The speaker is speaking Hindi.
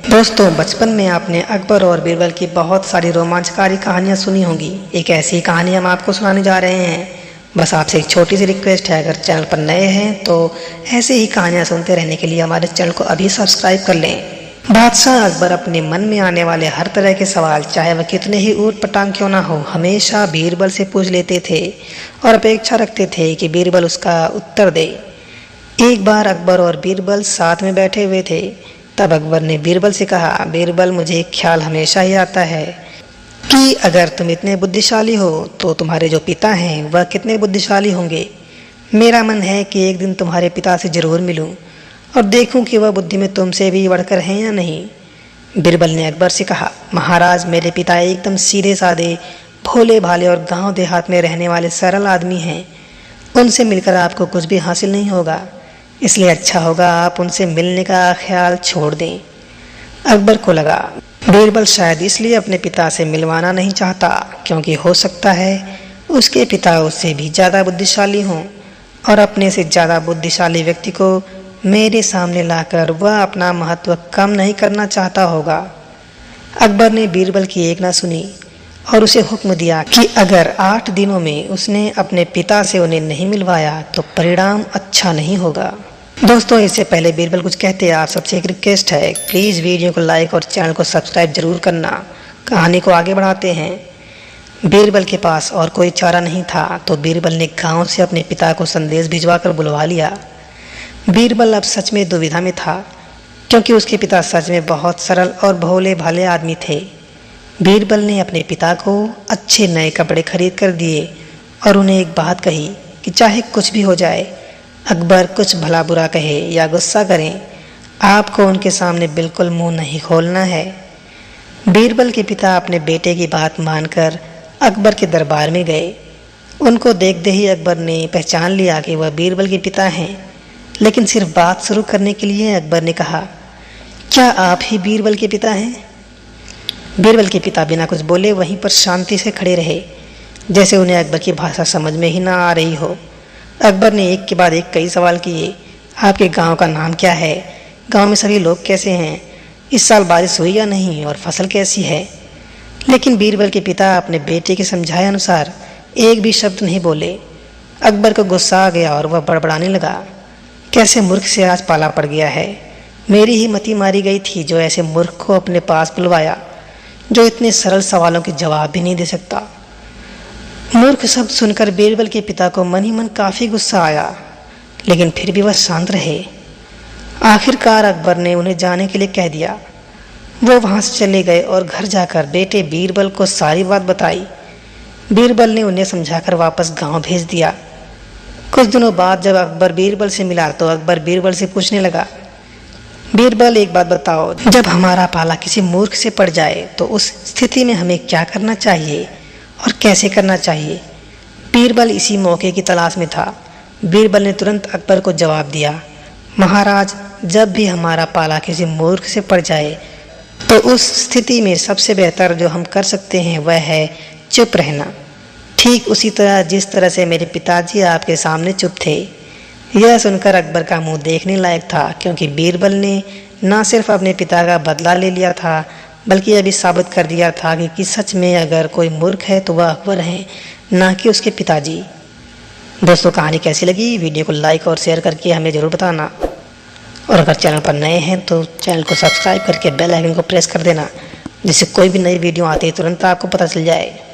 दोस्तों, बचपन में आपने अकबर और बीरबल की बहुत सारी रोमांचकारी कहानियां सुनी होंगी। एक ऐसी कहानी हम आपको सुनाने जा रहे हैं। बस आपसे एक छोटी सी रिक्वेस्ट है, अगर चैनल पर नए हैं तो ऐसे ही कहानियां सुनते रहने के लिए हमारे चैनल को अभी सब्सक्राइब कर लें। बादशाह अकबर अपने मन में आने वाले हर तरह के सवाल, चाहे वह कितने ही ऊट पटांग क्यों ना हो, हमेशा बीरबल से पूछ लेते थे और अपेक्षा रखते थे कि बीरबल उसका उत्तर दे। एक बार अकबर और बीरबल साथ में बैठे हुए थे। तब अकबर ने बीरबल से कहा, बीरबल, मुझे एक ख्याल हमेशा ही आता है कि अगर तुम इतने बुद्धिशाली हो तो तुम्हारे जो पिता हैं वह कितने बुद्धिशाली होंगे। मेरा मन है कि एक दिन तुम्हारे पिता से जरूर मिलूं और देखूं कि वह बुद्धि में तुमसे भी बढ़कर हैं या नहीं। बीरबल ने अकबर से कहा, महाराज, मेरे पिता एकदम सीधे साधे, भोले भाले और गांव देहात में रहने वाले सरल आदमी हैं। उनसे मिलकर आपको कुछ भी हासिल नहीं होगा, इसलिए अच्छा होगा आप उनसे मिलने का ख्याल छोड़ दें। अकबर को लगा बीरबल शायद इसलिए अपने पिता से मिलवाना नहीं चाहता क्योंकि हो सकता है उसके पिता उससे भी ज़्यादा बुद्धिशाली हों और अपने से ज़्यादा बुद्धिशाली व्यक्ति को मेरे सामने लाकर वह अपना महत्व कम नहीं करना चाहता होगा। अकबर ने बीरबल की एक ना सुनी और उसे हुक्म दिया कि अगर 8 दिनों में उसने अपने पिता से उन्हें नहीं मिलवाया तो परिणाम अच्छा नहीं होगा। दोस्तों, इससे पहले बीरबल कुछ कहते आप सबसे एक रिक्वेस्ट है, प्लीज़ वीडियो को लाइक और चैनल को सब्सक्राइब जरूर करना। कहानी को आगे बढ़ाते हैं। बीरबल के पास और कोई चारा नहीं था तो बीरबल ने गांव से अपने पिता को संदेश भिजवाकर बुलवा लिया। बीरबल अब सच में दुविधा में था क्योंकि उसके पिता सच में बहुत सरल और भोले भाले आदमी थे। बीरबल ने अपने पिता को अच्छे नए कपड़े खरीद कर दिए और उन्हें एक बात कही कि चाहे कुछ भी हो जाए, अकबर कुछ भला बुरा कहे या गुस्सा करें, आपको उनके सामने बिल्कुल मुंह नहीं खोलना है। बीरबल के पिता अपने बेटे की बात मानकर अकबर के दरबार में गए। उनको देखते ही अकबर ने पहचान लिया कि वह बीरबल के पिता हैं, लेकिन सिर्फ बात शुरू करने के लिए अकबर ने कहा, क्या आप ही बीरबल के पिता हैं? बीरबल के पिता बिना कुछ बोले वहीं पर शांति से खड़े रहे, जैसे उन्हें अकबर की भाषा समझ में ही ना आ रही हो। अकबर ने एक के बाद एक कई सवाल किए। आपके गांव का नाम क्या है? गांव में सभी लोग कैसे हैं? इस साल बारिश हुई या नहीं और फसल कैसी है? लेकिन बीरबल के पिता अपने बेटे के समझाए अनुसार एक भी शब्द नहीं बोले। अकबर को गुस्सा आ गया और वह बड़बड़ाने लगा, कैसे मूर्ख से आज पाला पड़ गया है। मेरी ही मति मारी गई थी जो ऐसे मूर्ख को अपने पास बुलवाया, जो इतने सरल सवालों के जवाब भी नहीं दे सकता। मूर्ख शब्द सुनकर बीरबल के पिता को मन ही मन काफ़ी गुस्सा आया, लेकिन फिर भी वह शांत रहे। आखिरकार अकबर ने उन्हें जाने के लिए कह दिया। वो वहाँ से चले गए और घर जाकर बेटे बीरबल को सारी बात बताई। बीरबल ने उन्हें समझाकर वापस गांव भेज दिया। कुछ दिनों बाद जब अकबर बीरबल से मिला तो अकबर बीरबल से पूछने लगा, बीरबल, एक बात बताओ, जब हमारा पाला किसी मूर्ख से पड़ जाए तो उस स्थिति में हमें क्या करना चाहिए और कैसे करना चाहिए? बीरबल इसी मौके की तलाश में था। बीरबल ने तुरंत अकबर को जवाब दिया, महाराज, जब भी हमारा पाला किसी मूर्ख से पड़ जाए तो उस स्थिति में सबसे बेहतर जो हम कर सकते हैं वह है चुप रहना। ठीक उसी तरह जिस तरह से मेरे पिताजी आपके सामने चुप थे। यह सुनकर अकबर का मुंह देखने लायक था, क्योंकि बीरबल ने न सिर्फ अपने पिता का बदला ले लिया था बल्कि यह भी साबित कर दिया था कि सच में अगर कोई मूर्ख है तो वह अकबर है, ना कि उसके पिताजी। दोस्तों, कहानी कैसी लगी? वीडियो को लाइक और शेयर करके हमें ज़रूर बताना, और अगर चैनल पर नए हैं तो चैनल को सब्सक्राइब करके बेल आइकन को प्रेस कर देना, जिससे कोई भी नई वीडियो आती है तुरंत आपको पता चल जाए।